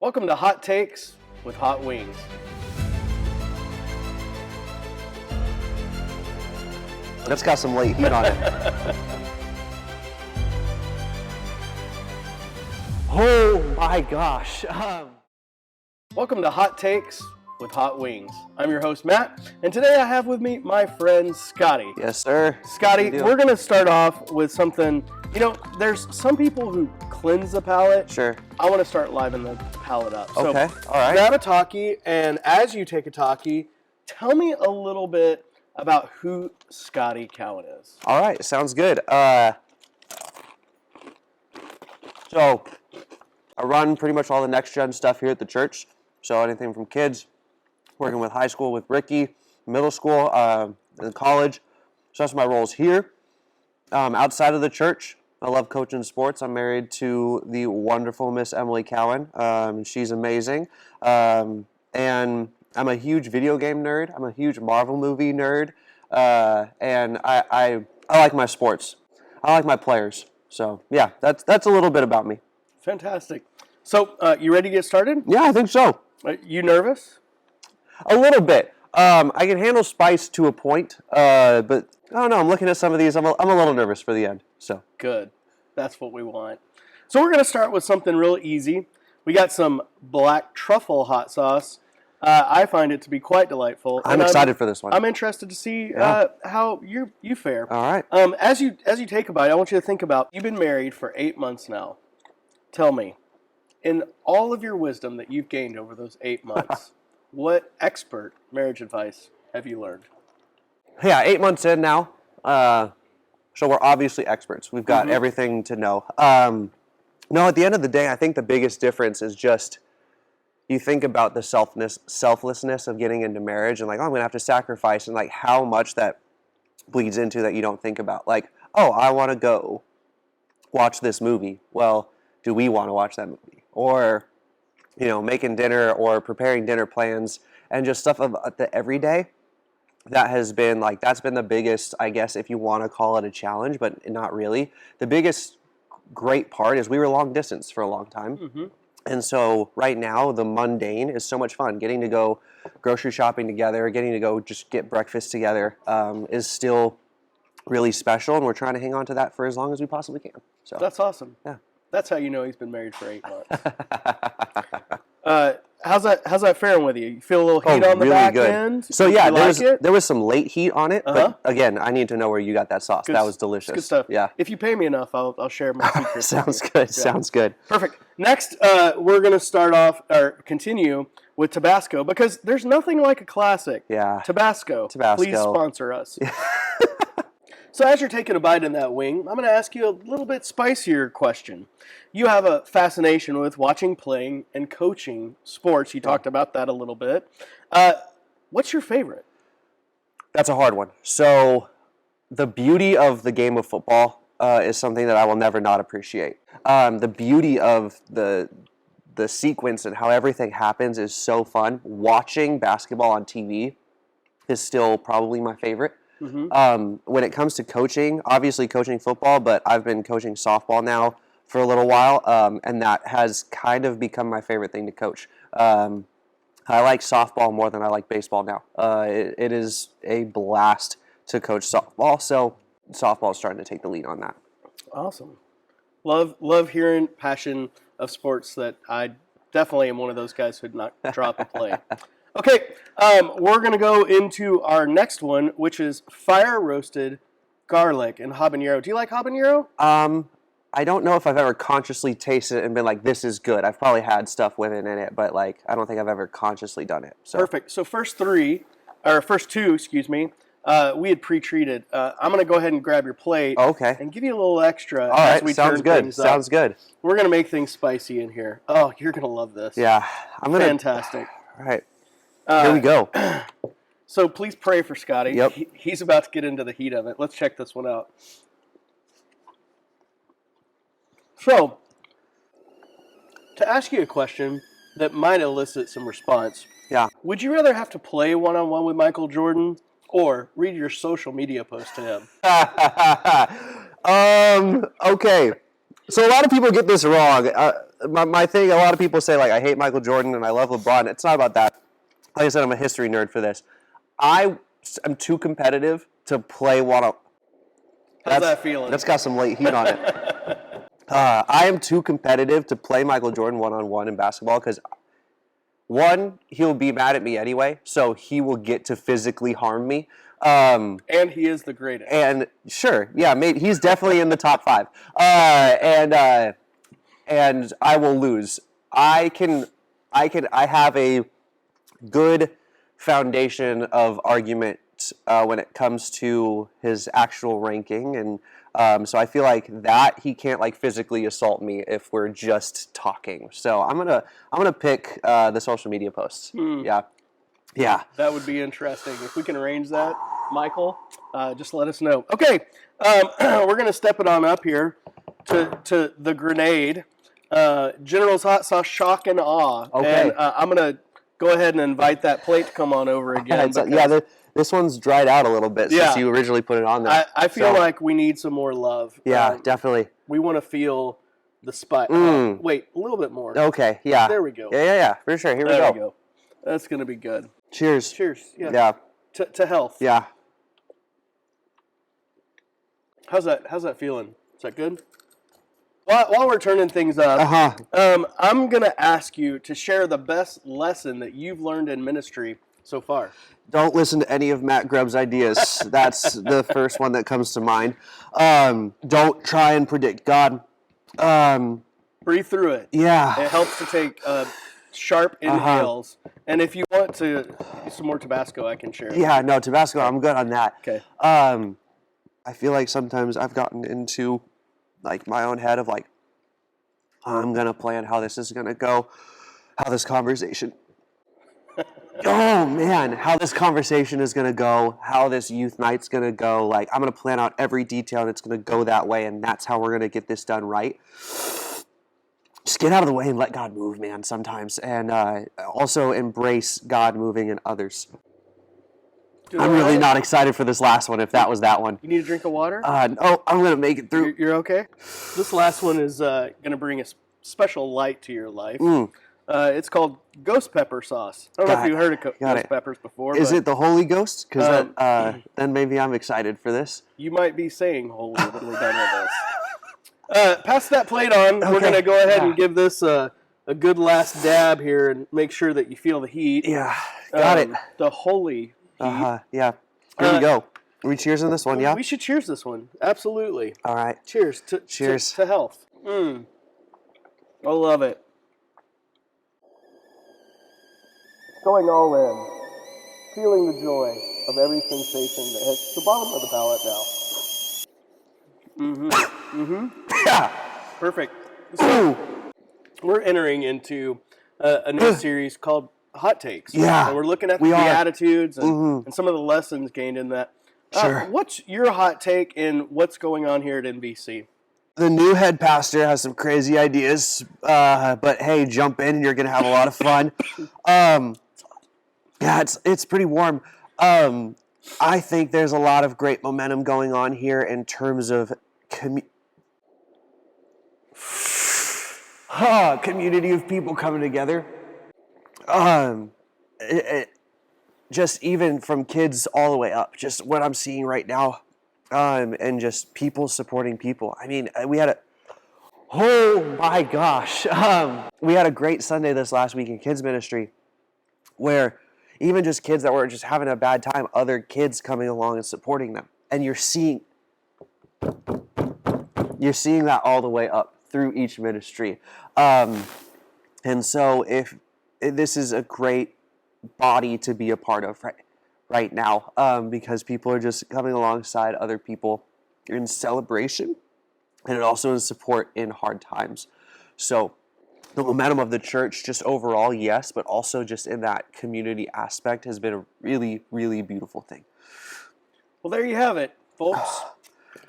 Welcome to Hot Takes with Hot Wings. That's got some late heat on it. Oh my gosh. Welcome to Hot Takes with Hot Wings. I'm your host, Matt, and today I have with me my friend, Scotty. Yes, sir. Scotty, we're going to start off with something, there's some people who cleanse the palate. Sure. I want to start livening the palate up. Okay, all right. Grab a talkie, and as you take a talkie, tell me a little bit about who Scotty Cowan is. All right, sounds good. So, I run pretty much all the next-gen stuff here at the church. So anything from kids, working with high school with Ricky, middle school, and college. So that's my roles here. Outside of the church, I love coaching sports. I'm married to the wonderful Miss Emily Cowan. She's amazing. And I'm a huge video game nerd. I'm a huge Marvel movie nerd. And I like my sports. I like my players. So, yeah, that's a little bit about me. Fantastic. So, you ready to get started? Yeah, I think so. You nervous? A little bit. I can handle spice to a point, but I don't know. I'm looking at some of these. I'm a little nervous for the end. So good. That's what we want. So we're going to start with something real easy. We got some black truffle hot sauce. I find it to be quite delightful. I'm excited for this one. I'm interested to see how you fare. All right. As you take a bite, I want you to think about, you've been married for 8 months now. Tell me, in all of your wisdom that you've gained over those 8 months, what expert marriage advice have you learned? Yeah, 8 months in now. So we're obviously experts. We've got everything to know. No, at the end of the day, I think the biggest difference is just you think about the selflessness of getting into marriage and like, oh, I'm going to have to sacrifice, and like how much that bleeds into that you don't think about. Like, oh, I want to go watch this movie. Well, do we want to watch that movie? Or, making dinner or preparing dinner plans and just stuff of the everyday. That has been that's been the biggest, I guess, if you want to call it a challenge, but not really. The biggest great part is we were long distance for a long time. Mm-hmm. And so right now, the mundane is so much fun. Getting to go grocery shopping together, getting to go just get breakfast together is still really special. And we're trying to hang on to that for as long as we possibly can. So that's awesome. Yeah. That's how you know he's been married for 8 months. How's that faring with you? You feel a little heat on the really back good. end? So yeah, there was some late heat on it, but again, I need to know where you got that sauce. That was delicious. Good stuff. Yeah. If you pay me enough, I'll share my secrets. Sounds good. Yeah. Sounds good. Perfect. Next, we're going to start off or continue with Tabasco because there's nothing like a classic. Yeah. Tabasco. Please sponsor us. So as you're taking a bite in that wing, I'm going to ask you a little bit spicier question. You have a fascination with watching, playing, and coaching sports. You talked about that a little bit. What's your favorite? That's a hard one. So the beauty of the game of football is something that I will never not appreciate. The beauty of the sequence and how everything happens is so fun. Watching basketball on TV is still probably my favorite. Mm-hmm. When it comes to coaching, obviously coaching football, but I've been coaching softball now for a little while, and that has kind of become my favorite thing to coach. I like softball more than I like baseball now. It is a blast to coach softball, so softball is starting to take the lead on that. Awesome. Love hearing passion of sports that I definitely am one of those guys who'd not drop a play. Okay, we're going to go into our next one, which is fire-roasted garlic and habanero. Do you like habanero? I don't know if I've ever consciously tasted it and been like, this is good. I've probably had stuff with it in it, but I don't think I've ever consciously done it. So. Perfect. So first two, we had pre-treated. I'm going to go ahead and grab your plate and give you a little extra. All right, sounds good. Sounds good. We're going to make things spicy in here. Oh, you're going to love this. Yeah. Fantastic. All right. Here we go. So please pray for Scotty. Yep. He's about to get into the heat of it. Let's check this one out. So, to ask you a question that might elicit some response. Yeah. Would you rather have to play one-on-one with Michael Jordan or read your social media post to him? Okay. So a lot of people get this wrong. My thing, a lot of people say, like, I hate Michael Jordan and I love LeBron. It's not about that. Like I said, I'm a history nerd for this. I am too competitive to play one-on. How's that feeling? That's got some late heat on it. I am too competitive to play Michael Jordan one-on-one in basketball because, one, he'll be mad at me anyway, so he will get to physically harm me. And he is the greatest. And sure, yeah, maybe he's definitely in the top 5. And I will lose. I have a good foundation of argument when it comes to his actual ranking, and so I feel like that he can't like physically assault me if we're just talking. So I'm gonna pick the social media posts. Yeah. That would be interesting. If we can arrange that, Michael, just let us know. Okay, we're going to step it on up here to the grenade. General's Hot Sauce Shock and Awe. Okay. And I'm going to go ahead and invite that plate to come on over again. This one's dried out a little bit since you originally put it on there. I feel like we need some more love. Yeah, definitely. We want to feel the spice. Wait, a little bit more. Okay, yeah. There we go. Yeah, for sure. Here we go. That's going to be good. Cheers. Cheers. Yeah. To health. Yeah. How's that feeling? Is that good? While we're turning things up, I'm going to ask you to share the best lesson that you've learned in ministry so far. Don't listen to any of Matt Grubb's ideas. That's the first one that comes to mind. Don't try and predict God. Breathe through it. Yeah. It helps to take sharp inhales. And if you want to use some more Tabasco, I can share it. Yeah, no, Tabasco, I'm good on that. Okay. I feel like sometimes I've gotten into like my own head of like, I'm going to plan how this is going to go, how this conversation, how this conversation is going to go, how this youth night's going to go. Like, I'm going to plan out every detail and it's going to go that way, and that's how we're going to get this done right. Just get out of the way and let God move, man, sometimes. And also embrace God moving in others. I'm really not excited for this last one, if that was that one. You need a drink of water? I'm going to make it through. You're okay? This last one is going to bring a special light to your life. It's called ghost pepper sauce. I don't know if you've heard of ghost peppers before. Is it the Holy Ghost? Because then maybe I'm excited for this. You might be saying holy when we're done with this. Pass that plate on. Okay. We're going to go ahead and give this a good last dab here and make sure that you feel the heat. Yeah, got it. The holy heat. Yeah. Here we go. Are we cheersing this one, yeah? We should cheers this one. Absolutely. All right. Cheers. Cheers. To health. I love it. Going all in. Feeling the joy of every sensation that hits the bottom of the palate now. Yeah. Perfect. So, we're entering into a new series called Hot Takes. Yeah. And we're looking at the attitudes and some of the lessons gained in that. Sure. What's your hot take in what's going on here at NBC? The new head pastor has some crazy ideas, but hey, jump in and you're going to have a lot of fun. Yeah, it's pretty warm. I think there's a lot of great momentum going on here in terms of community of people coming together. Just even from kids all the way up, just what I'm seeing right now, and just people supporting people. I mean, we had a great Sunday this last week in kids ministry where even just kids that were just having a bad time, other kids coming along and supporting them. And you're seeing that all the way up through each ministry. And so if this is a great body to be a part of right now, because people are just coming alongside other people in celebration and also in support in hard times. So the momentum of the church just overall, yes, but also just in that community aspect has been a really, really beautiful thing. Well, there you have it, folks.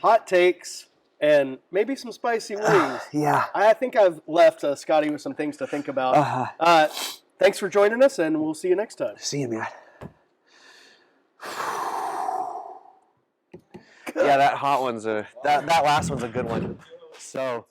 Hot takes and maybe some spicy wings. Yeah. I think I've left Scotty with some things to think about. Thanks for joining us, and we'll see you next time. See you, man. Yeah, that hot one's that last one's a good one. So.